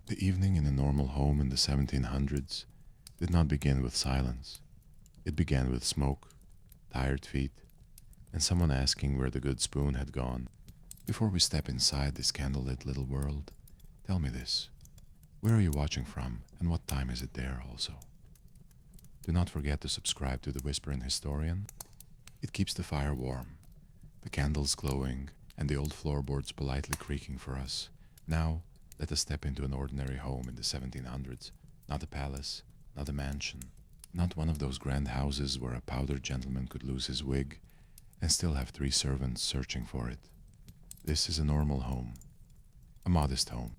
The evening in a normal home in the 1700s did not begin with silence. It began with smoke, tired feet, and someone asking where the good spoon had gone. Before we step inside this candlelit little world, tell me this. Where are you watching from, and what time is it there also? Do not forget to subscribe to the Whisperin Historian. It keeps the fire warm, the candles glowing, and the old floorboards politely creaking for us. Now, let us step into an ordinary home in the 1700s. Not a palace, not a mansion, not one of those grand houses where a powdered gentleman could lose his wig and still have three servants searching for it. This is a normal home, a modest home,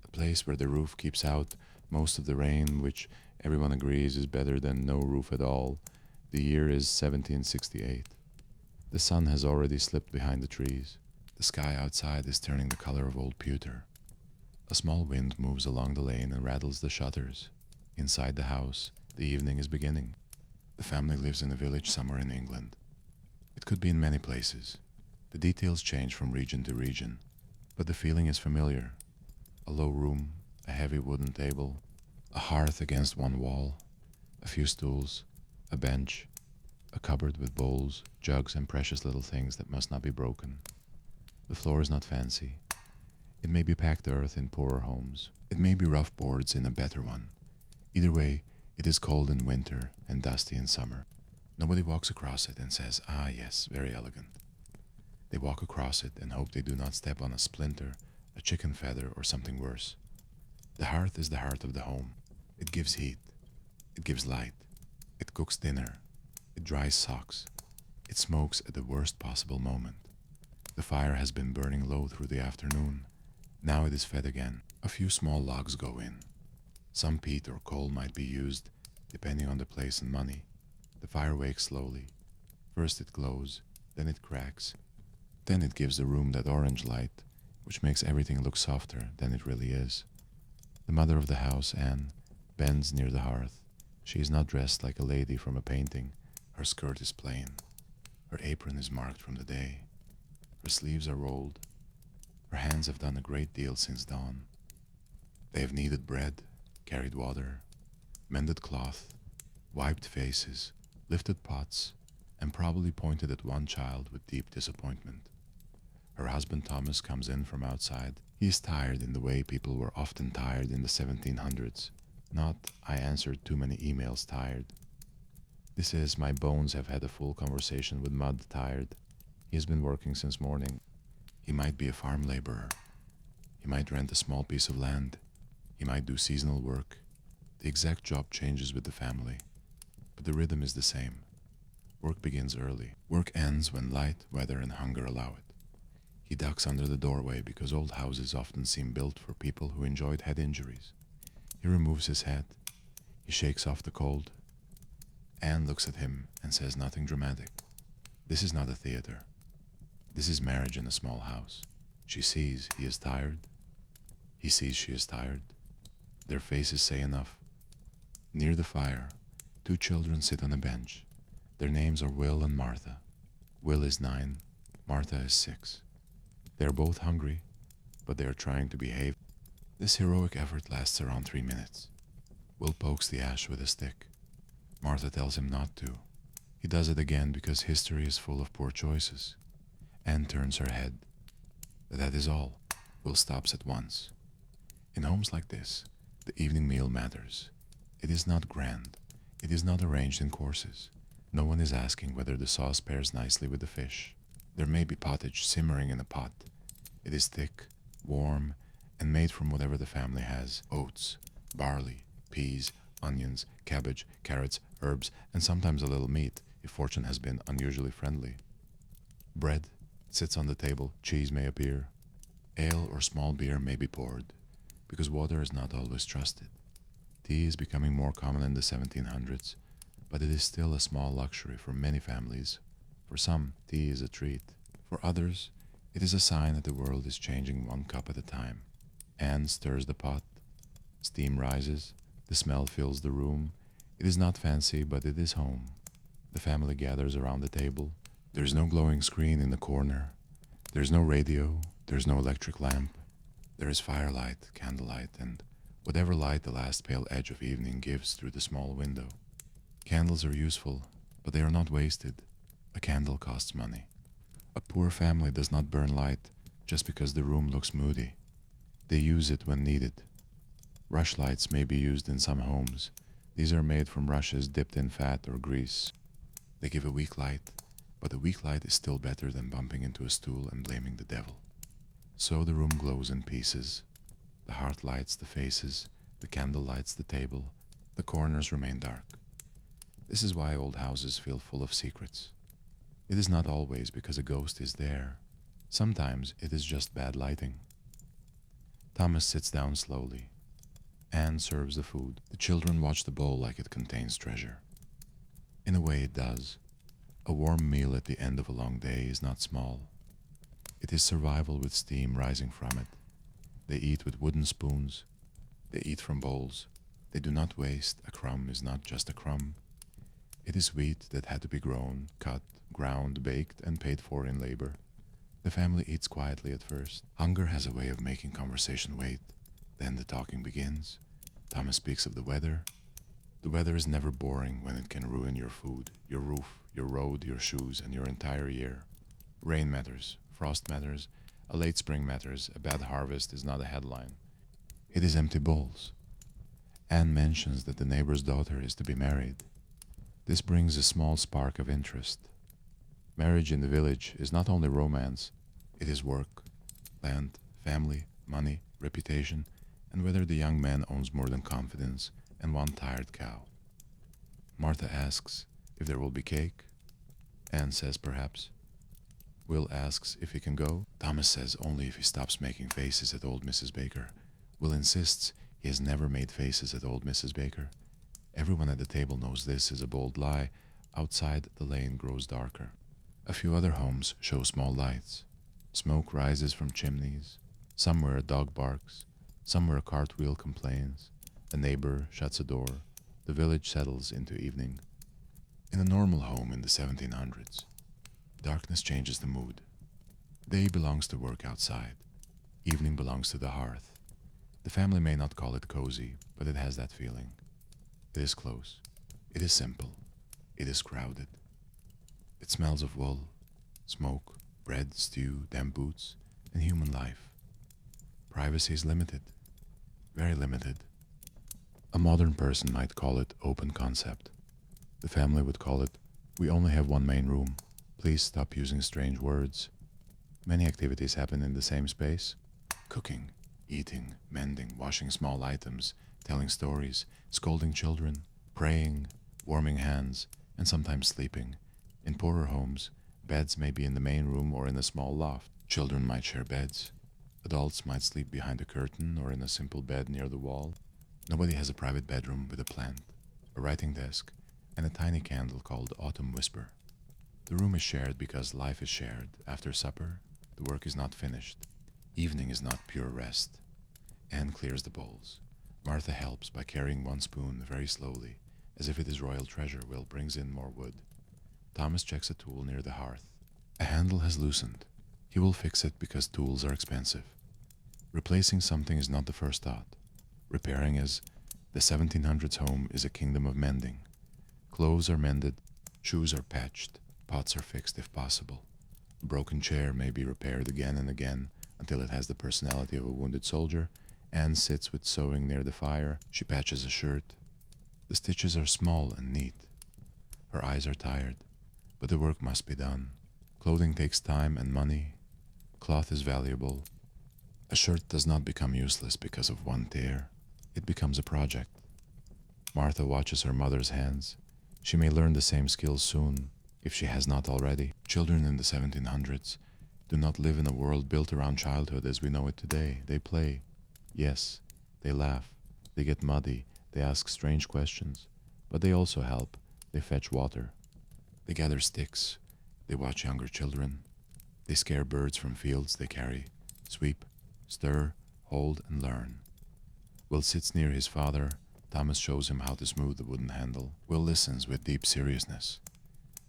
a place where the roof keeps out most of the rain, which everyone agrees is better than no roof at all. The year is 1768. The sun has already slipped behind the trees. The sky outside is turning the color of old pewter. A small wind moves along the lane and rattles the shutters. Inside the house, the evening is beginning. The family lives in a village somewhere in England. It could be in many places. The details change from region to region, but the feeling is familiar. A low room, a heavy wooden table, a hearth against one wall, a few stools, a bench, a cupboard with bowls, jugs, and precious little things that must not be broken. The floor is not fancy. It may be packed earth in poorer homes. It may be rough boards in a better one. Either way, it is cold in winter and dusty in summer. Nobody walks across it and says, "Ah, yes, very elegant." They walk across it and hope they do not step on a splinter, a chicken feather, or something worse. The hearth is the heart of the home. It gives heat. It gives light. It cooks dinner. It dries socks. It smokes at the worst possible moment. The fire has been burning low through the afternoon. Now it is fed again. A few small logs go in. Some peat or coal might be used, depending on the place and money. The fire wakes slowly. First it glows, then it cracks. Then it gives the room that orange light, which makes everything look softer than it really is. The mother of the house, Anne, bends near the hearth. She is not dressed like a lady from a painting. Her skirt is plain. Her apron is marked from the day. Her sleeves are rolled. Her hands have done a great deal since dawn. They have kneaded bread, carried water, mended cloth, wiped faces, lifted pots, and probably pointed at one child with deep disappointment. Her husband Thomas comes in from outside. He is tired in the way people were often tired in the 1700s. Not, "I answered too many emails" tired. This is, "My bones have had a full conversation with mud" tired. He has been working since morning. He might be a farm laborer. He might rent a small piece of land. He might do seasonal work. The exact job changes with the family, but the rhythm is the same. Work begins early. Work ends when light, weather, and hunger allow it. He ducks under the doorway because old houses often seem built for people who enjoyed head injuries. He removes his hat. He shakes off the cold. Anne looks at him and says nothing dramatic. This is not a theater. This is marriage in a small house. She sees he is tired. He sees she is tired. Their faces say enough. Near the fire, two children sit on a bench. Their names are Will and Martha. Will is 9, Martha is 6. They are both hungry, but they are trying to behave. This heroic effort lasts around 3 minutes. Will pokes the ash with a stick. Martha tells him not to. He does it again because history is full of poor choices. Anne turns her head. But that is all. Will stops at once. In homes like this, the evening meal matters. It is not grand. It is not arranged in courses. No one is asking whether the sauce pairs nicely with the fish. There may be pottage simmering in a pot. It is thick, warm, and made from whatever the family has: oats, barley, peas, onions, cabbage, carrots, herbs, and sometimes a little meat, if fortune has been unusually friendly. Bread sits on the table, cheese may appear. Ale or small beer may be poured, because water is not always trusted. Tea is becoming more common in the 1700s, but it is still a small luxury for many families. For some, tea is a treat. For others, it is a sign that the world is changing one cup at a time. Anne stirs the pot. Steam rises. The smell fills the room. It is not fancy, but it is home. The family gathers around the table. There is no glowing screen in the corner. There is no radio. There is no electric lamp. There is firelight, candlelight, and whatever light the last pale edge of evening gives through the small window. Candles are useful, but they are not wasted. A candle costs money. A poor family does not burn light just because the room looks moody. They use it when needed. Rushlights may be used in some homes. These are made from rushes dipped in fat or grease. They give a weak light, but a weak light is still better than bumping into a stool and blaming the devil. So the room glows in pieces. The hearth lights the faces, the candle lights the table, the corners remain dark. This is why old houses feel full of secrets. It is not always because a ghost is there. Sometimes it is just bad lighting. Thomas sits down slowly. Anne serves the food. The children watch the bowl like it contains treasure. In a way it does. A warm meal at the end of a long day is not small. It is survival with steam rising from it. They eat with wooden spoons. They eat from bowls. They do not waste. A crumb is not just a crumb. It is wheat that had to be grown, cut, ground, baked, and paid for in labor. The family eats quietly at first. Hunger has a way of making conversation wait. Then the talking begins. Thomas speaks of the weather. The weather is never boring when it can ruin your food, your roof, your road, your shoes, and your entire year. Rain matters. Frost matters. A late spring matters. A bad harvest is not a headline. It is empty bowls. Anne mentions that the neighbor's daughter is to be married. This brings a small spark of interest. Marriage in the village is not only romance, it is work, land, family, money, reputation, and whether the young man owns more than confidence and one tired cow. Martha asks if there will be cake. Anne says perhaps. Will asks if he can go. Thomas says only if he stops making faces at old Mrs. Baker. Will insists he has never made faces at old Mrs. Baker. Everyone at the table knows this is a bold lie. Outside, the lane grows darker. A few other homes show small lights. Smoke rises from chimneys. Somewhere a dog barks. Somewhere a cartwheel complains. A neighbor shuts a door. The village settles into evening. In a normal home in the 1700s, darkness changes the mood. Day belongs to work outside. Evening belongs to the hearth. The family may not call it cozy, but it has that feeling. It is close. It is simple. It is crowded. It smells of wool, smoke, bread, stew, damp boots, and human life. Privacy is limited. Very limited. A modern person might call it open concept. The family would call it, we only have one main room. Please stop using strange words. Many activities happen in the same space. Cooking, eating, mending, washing small items, telling stories, scolding children, praying, warming hands, and sometimes sleeping. In poorer homes, beds may be in the main room or in a small loft. Children might share beds. Adults might sleep behind a curtain or in a simple bed near the wall. Nobody has a private bedroom with a plant, a writing desk, and a tiny candle called Autumn Whisper. The room is shared because life is shared. After supper, the work is not finished. Evening is not pure rest. Anne clears the bowls. Martha helps by carrying one spoon very slowly, as if it is royal treasure. Will brings in more wood. Thomas checks a tool near the hearth. A handle has loosened. He will fix it because tools are expensive. Replacing something is not the first thought. Repairing is. The 1700s home is a kingdom of mending. Clothes are mended, shoes are patched, pots are fixed if possible. A broken chair may be repaired again and again until it has the personality of a wounded soldier. Anne sits with sewing near the fire. She patches a shirt. The stitches are small and neat. Her eyes are tired, but the work must be done. Clothing takes time and money. Cloth is valuable. A shirt does not become useless because of one tear. It becomes a project. Martha watches her mother's hands. She may learn the same skills soon, if she has not already. Children in the 1700s do not live in a world built around childhood as we know it today. They play. Yes, they laugh. They get muddy. They ask strange questions. But they also help. They fetch water. They gather sticks. They watch younger children. They scare birds from fields they carry. Sweep, stir, hold, and learn. Will sits near his father. Thomas shows him how to smooth the wooden handle. Will listens with deep seriousness.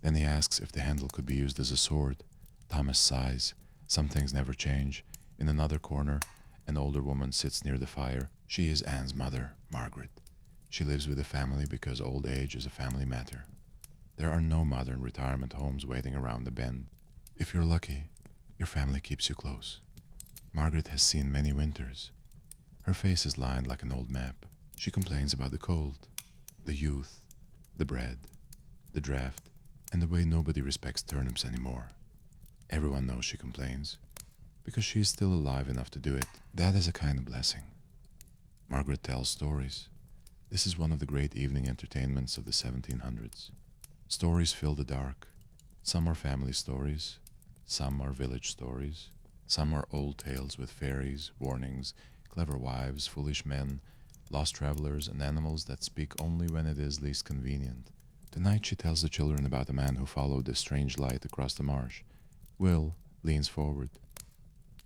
Then he asks if the handle could be used as a sword. Thomas sighs. Some things never change. In another corner, An older woman sits near the fire. She is Anne's mother, Margaret. She lives with the family because old age is a family matter. There are no modern retirement homes waiting around the bend. If you're lucky, your family keeps you close. Margaret has seen many winters. Her face is lined like an old map. She complains about the cold, the youth, the bread, the draft, and the way nobody respects turnips anymore. Everyone knows she complains, because she is still alive enough to do it. That is a kind of blessing. Margaret tells stories. This is one of the great evening entertainments of the 1700s. Stories fill the dark. Some are family stories, some are village stories, some are old tales with fairies, warnings, clever wives, foolish men, lost travelers, and animals that speak only when it is least convenient. Tonight she tells the children about a man who followed the strange light across the marsh. Will leans forward.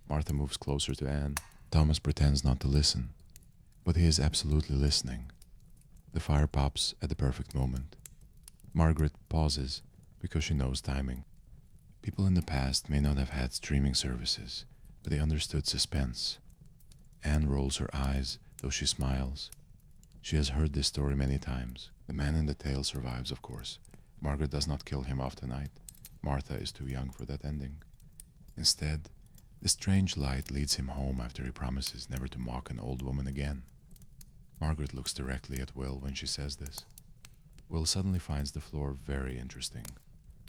Martha moves closer to Anne. Thomas pretends not to listen, but he is absolutely listening. The fire pops at the perfect moment. Margaret pauses because she knows timing. People in the past may not have had streaming services, but they understood suspense. Anne rolls her eyes, though she smiles. She has heard this story many times. The man in the tale survives, of course. Margaret does not kill him off tonight. Martha is too young for that ending. Instead, the strange light leads him home after he promises never to mock an old woman again. Margaret looks directly at Will when she says this. Will suddenly finds the floor very interesting.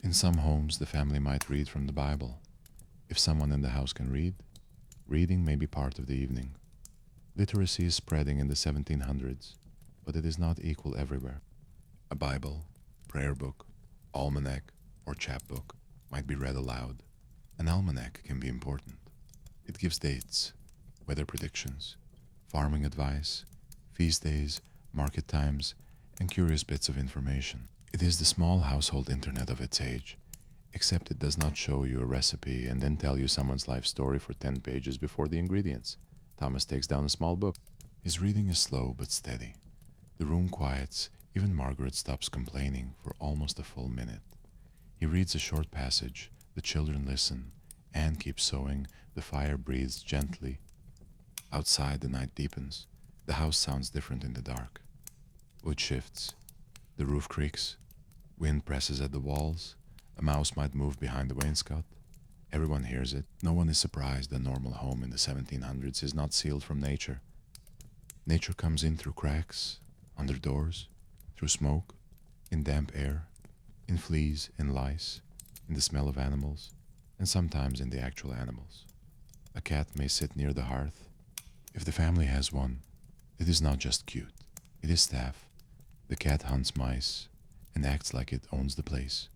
In some homes, the family might read from the Bible. If someone in the house can read, reading may be part of the evening. Literacy is spreading in the 1700s, but it is not equal everywhere. A Bible, prayer book, almanac, or chapbook might be read aloud. An almanac can be important. It gives dates, weather predictions, farming advice, feast days, market times, and curious bits of information. It is the small household internet of its age, except it does not show you a recipe and then tell you someone's life story for 10 pages before the ingredients. Thomas takes down a small book. His reading is slow but steady. The room quiets, even Margaret stops complaining for almost a full minute. He reads a short passage, the children listen, Anne keeps sewing, the fire breathes gently. Outside the night deepens. The house sounds different in the dark. Wood shifts. The roof creaks. Wind presses at the walls. A mouse might move behind the wainscot. Everyone hears it. No one is surprised a normal home in the 1700s is not sealed from nature. Nature comes in through cracks, under doors, through smoke, in damp air, in fleas, in lice, in the smell of animals, and sometimes in the actual animals. A cat may sit near the hearth. If the family has one, it is not just cute. It is staff. The cat hunts mice and acts like it owns the place.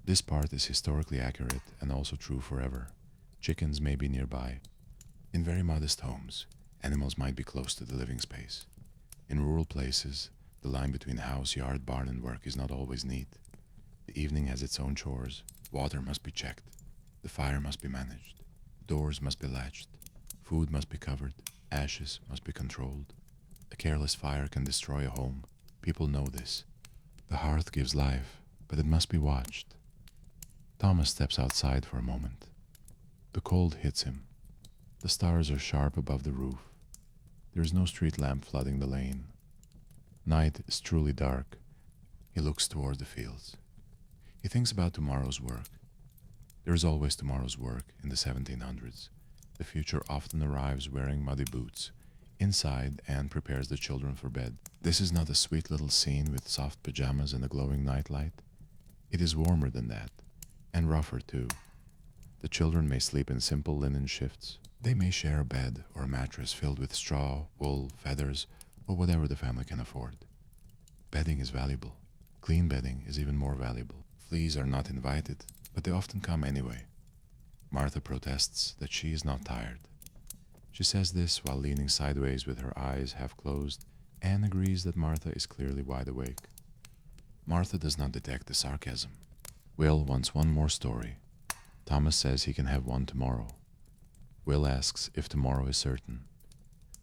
This part is historically accurate and also true forever. Chickens may be nearby. In very modest homes, animals might be close to the living space. In rural places, the line between house, yard, barn, and work is not always neat. The evening has its own chores. Water must be checked. The fire must be managed. Doors must be latched. Food must be covered. Ashes must be controlled. A careless fire can destroy a home. People know this. The hearth gives life, but it must be watched. Thomas steps outside for a moment. The cold hits him. The stars are sharp above the roof. There is no street lamp flooding the lane. Night is truly dark. He looks toward the fields. He thinks about tomorrow's work. There is always tomorrow's work in the 1700s. The future often arrives wearing muddy boots. Inside, Anne prepares the children for bed. This is not a sweet little scene with soft pajamas and a glowing nightlight. It is warmer than that, and rougher too. The children may sleep in simple linen shifts. They may share a bed or a mattress filled with straw, wool, feathers, or whatever the family can afford. Bedding is valuable. Clean bedding is even more valuable. Fleas are not invited, but they often come anyway. Martha protests that she is not tired. She says this while leaning sideways with her eyes half closed. Anne agrees that Martha is clearly wide awake. Martha does not detect the sarcasm. Will wants one more story. Thomas says he can have one tomorrow. Will asks if tomorrow is certain.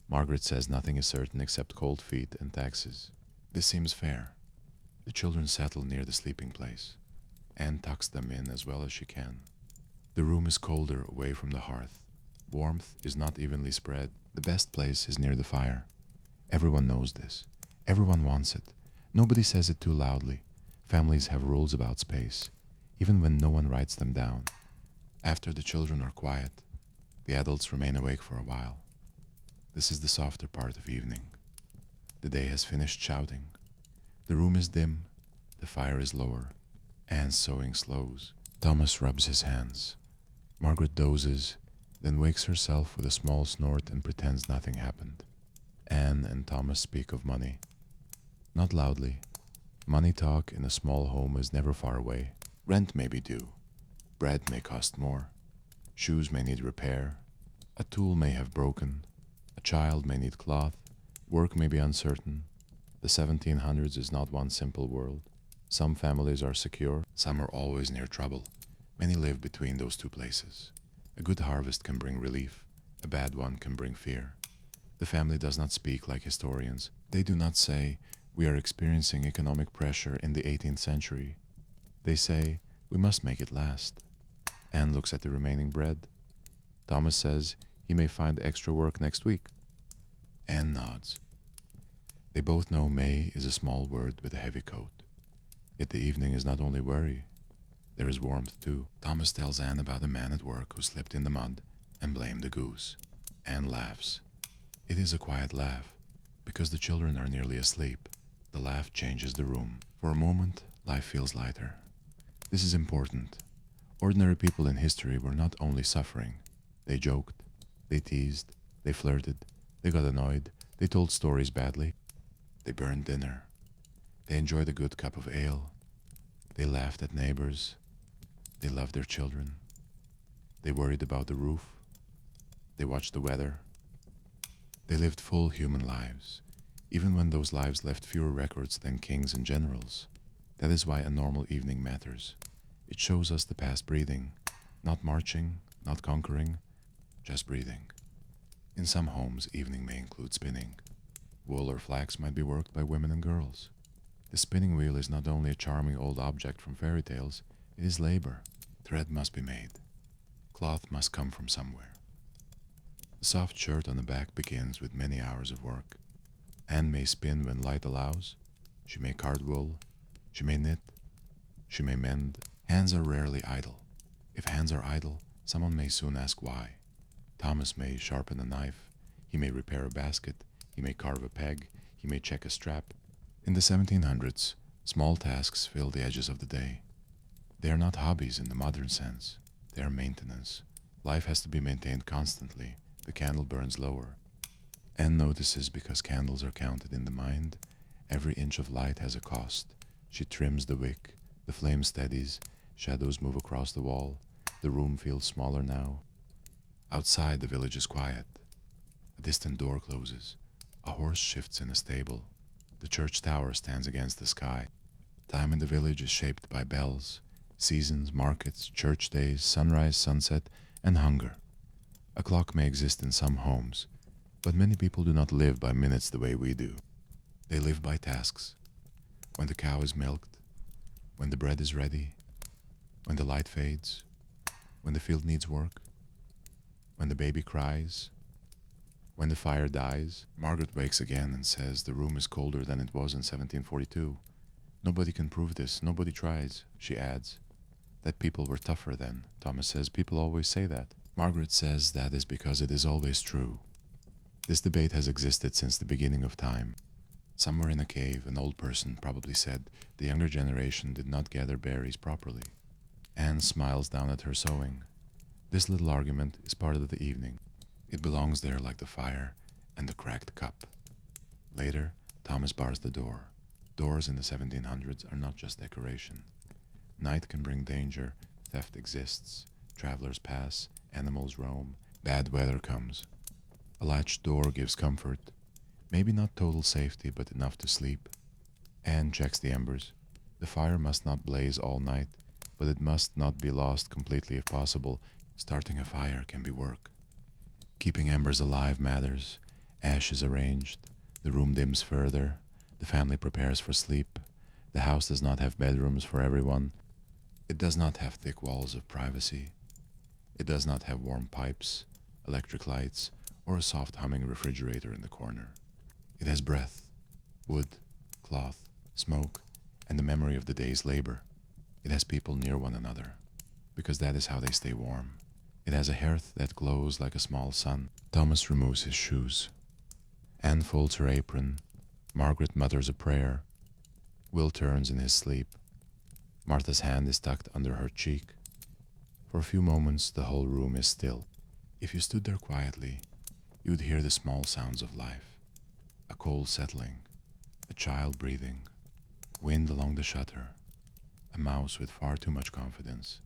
Margaret says nothing is certain except cold feet and taxes. This seems fair. The children settle near the sleeping place. Anne tucks them in as well as she can. The room is colder away from the hearth. Warmth is not evenly spread. The best place is near the fire. Everyone knows this. Everyone wants it. Nobody says it too loudly. Families have rules about space, even when no one writes them down. After the children are quiet, the adults remain awake for a while. This is the softer part of evening. The day has finished shouting. The room is dim, the fire is lower. Anne's sewing slows. Thomas rubs his hands. Margaret dozes, then wakes herself with a small snort and pretends nothing happened. Anne and Thomas speak of money. Not loudly. Money talk in a small home is never far away. Rent may be due. Bread may cost more. Shoes may need repair. A tool may have broken. A child may need cloth. Work may be uncertain. The 1700s is not one simple world. Some families are secure, some are always near trouble. Many live between those two places. A good harvest can bring relief. A bad one can bring fear. The family does not speak like historians. They do not say, "We are experiencing economic pressure in the 18th century." They say, "We must make it last." Anne looks at the remaining bread. Thomas says he may find extra work next week. Anne nods. They both know May is a small word with a heavy coat. Yet the evening is not only worry, there is warmth too. Thomas tells Anne about a man at work who slipped in the mud and blamed the goose. Anne laughs. It is a quiet laugh, because the children are nearly asleep. The laugh changes the room. For a moment, life feels lighter. This is important. Ordinary people in history were not only suffering. They joked, they teased, they flirted, they got annoyed, they told stories badly, they burned dinner. They enjoyed a good cup of ale. They laughed at neighbors. They loved their children. They worried about the roof. They watched the weather. They lived full human lives, even when those lives left fewer records than kings and generals. That is why a normal evening matters. It shows us the past breathing, not marching, not conquering, just breathing. In some homes, evening may include spinning. Wool or flax might be worked by women and girls. The spinning wheel is not only a charming old object from fairy tales, it is labor. Thread must be made. Cloth must come from somewhere. The soft shirt on the back begins with many hours of work. Anne may spin when light allows. She may card wool. She may knit. She may mend. Hands are rarely idle. If hands are idle, someone may soon ask why. Thomas may sharpen a knife. He may repair a basket. He may carve a peg. He may check a strap. In the 1700s, small tasks fill the edges of the day. They are not hobbies in the modern sense. They are maintenance. Life has to be maintained constantly. The candle burns lower. Anne notices because candles are counted in the mind. Every inch of light has a cost. She trims the wick. The flame steadies. Shadows move across the wall. The room feels smaller now. Outside, the village is quiet. A distant door closes. A horse shifts in a stable. The church tower stands against the sky. Time in the village is shaped by bells, seasons, markets, church days, sunrise, sunset, and hunger. A clock may exist in some homes, but many people do not live by minutes the way we do. They live by tasks. When the cow is milked, when the bread is ready, when the light fades, when the field needs work, when the baby cries, when the fire dies. Margaret wakes again and says the room is colder than it was in 1742. Nobody can prove this, nobody tries, she adds. That people were tougher then. Thomas says people always say that. Margaret says that is because it is always true. This debate has existed since the beginning of time. Somewhere in a cave, an old person probably said the younger generation did not gather berries properly. Anne smiles down at her sewing. This little argument is part of the evening. It belongs there like the fire and the cracked cup. Later, Thomas bars the door. Doors in the 1700s are not just decoration. Night can bring danger, theft exists, travelers pass, animals roam, bad weather comes. A latched door gives comfort, maybe not total safety, but enough to sleep. Anne checks the embers. The fire must not blaze all night, but it must not be lost completely if possible. Starting a fire can be work. Keeping embers alive matters. Ash is arranged. The room dims further. The family prepares for sleep. The house does not have bedrooms for everyone. It does not have thick walls of privacy. It does not have warm pipes, electric lights, or a soft humming refrigerator in the corner. It has breath, wood, cloth, smoke, and the memory of the day's labor. It has people near one another, because that is how they stay warm. It has a hearth that glows like a small sun. Thomas removes his shoes. Anne folds her apron. Margaret mutters a prayer. Will turns in his sleep. Martha's hand is tucked under her cheek. For a few moments, the whole room is still. If you stood there quietly, you would hear the small sounds of life. A coal settling, a child breathing, wind along the shutter, a mouse with far too much confidence.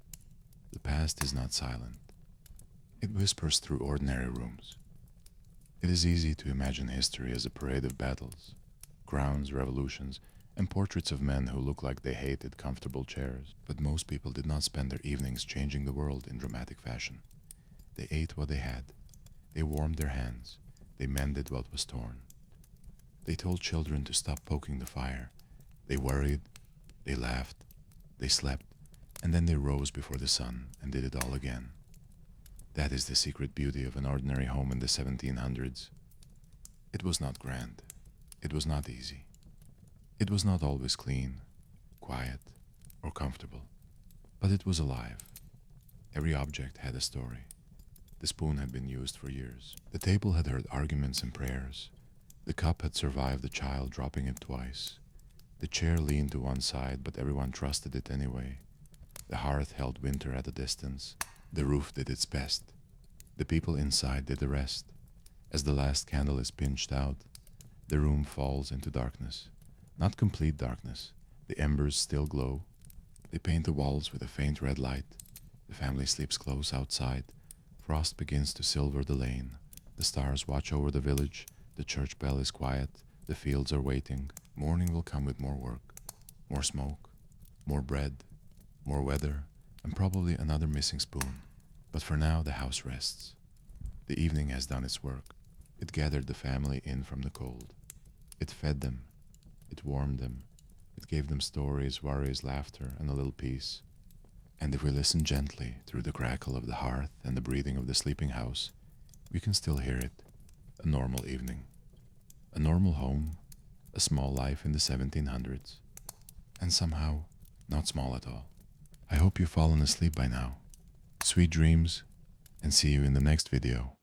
The past is not silent. It whispers through ordinary rooms. It is easy to imagine history as a parade of battles, crowns, revolutions, and portraits of men who look like they hated comfortable chairs. But most people did not spend their evenings changing the world in dramatic fashion. They ate what they had. They warmed their hands. They mended what was torn. They told children to stop poking the fire. They worried. They laughed. They slept. And then they rose before the sun and did it all again. That is the secret beauty of an ordinary home in the 1700s. It was not grand. It was not easy. It was not always clean, quiet, or comfortable. But it was alive. Every object had a story. The spoon had been used for years. The table had heard arguments and prayers. The cup had survived the child dropping it twice. The chair leaned to one side, but everyone trusted it anyway. The hearth held winter at a distance. The roof did its best. The people inside did the rest. As the last candle is pinched out, the room falls into darkness. Not complete darkness. The embers still glow. They paint the walls with a faint red light. The family sleeps close outside. Frost begins to silver the lane. The stars watch over the village. The church bell is quiet. The fields are waiting. Morning will come with more work, more smoke, more bread, more weather, and probably another missing spoon. But for now, the house rests. The evening has done its work. It gathered the family in from the cold. It fed them. It warmed them. It gave them stories, worries, laughter, and a little peace. And if we listen gently through the crackle of the hearth and the breathing of the sleeping house, we can still hear it. A normal evening. A normal home. A small life in the 1700s. And somehow, not small at all. I hope you've fallen asleep by now. Sweet dreams, and see you in the next video.